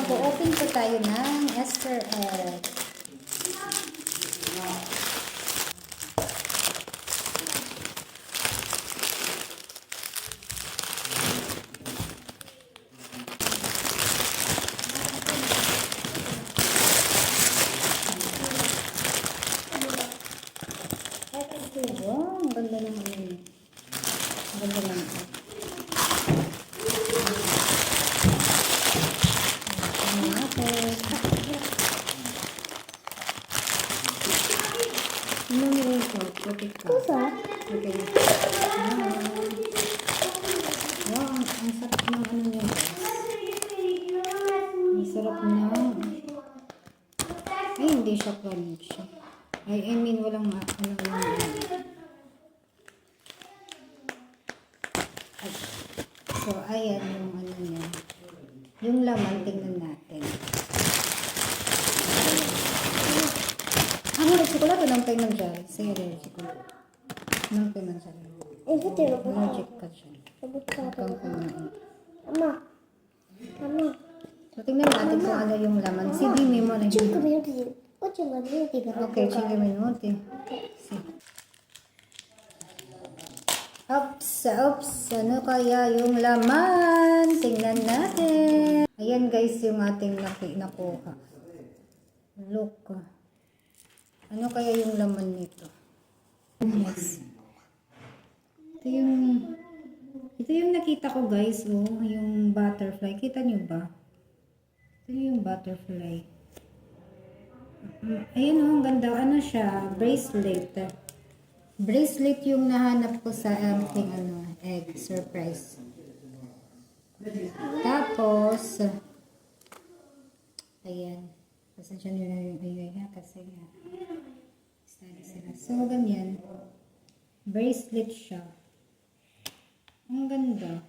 mag-open po tayo ng Easter egg. Wow, ang ganda ng ano yun. Ang ganda ng ito. Ano natin? Ano nyo ito? Putik ka. Okay. Wow, ang sarap ng ano nyo guys. Ang sarap na. Ay, hindi siya crunchy. I mean, walang ano. So, ayan yung ano niya. Yung laman, tingnan natin. Ang chocolate ng tingnan dyan. Sige, chocolate. Ng tingnan dyan. Magic ka dyan. Kang kumain. So, tingnan natin kung ano yung laman. Sige, may mo na yun. Okay, 5 minuti. Oops, ano kaya yung laman? Tingnan natin. Ayan guys, yung ating nakuha. Look. Ano kaya yung laman nito? Yes. Ito yung nakita ko guys, oh, yung butterfly. Kita nyo ba? Ito yung butterfly. Ayan oh, ang ganda. Ano siya? Bracelet. Bracelet yung nahanap ko sa ating egg surprise. Tapos, ayan. Pasensya nyo na yung ayay ha kasi study sila. So, ganyan. Bracelet siya. Ang ganda.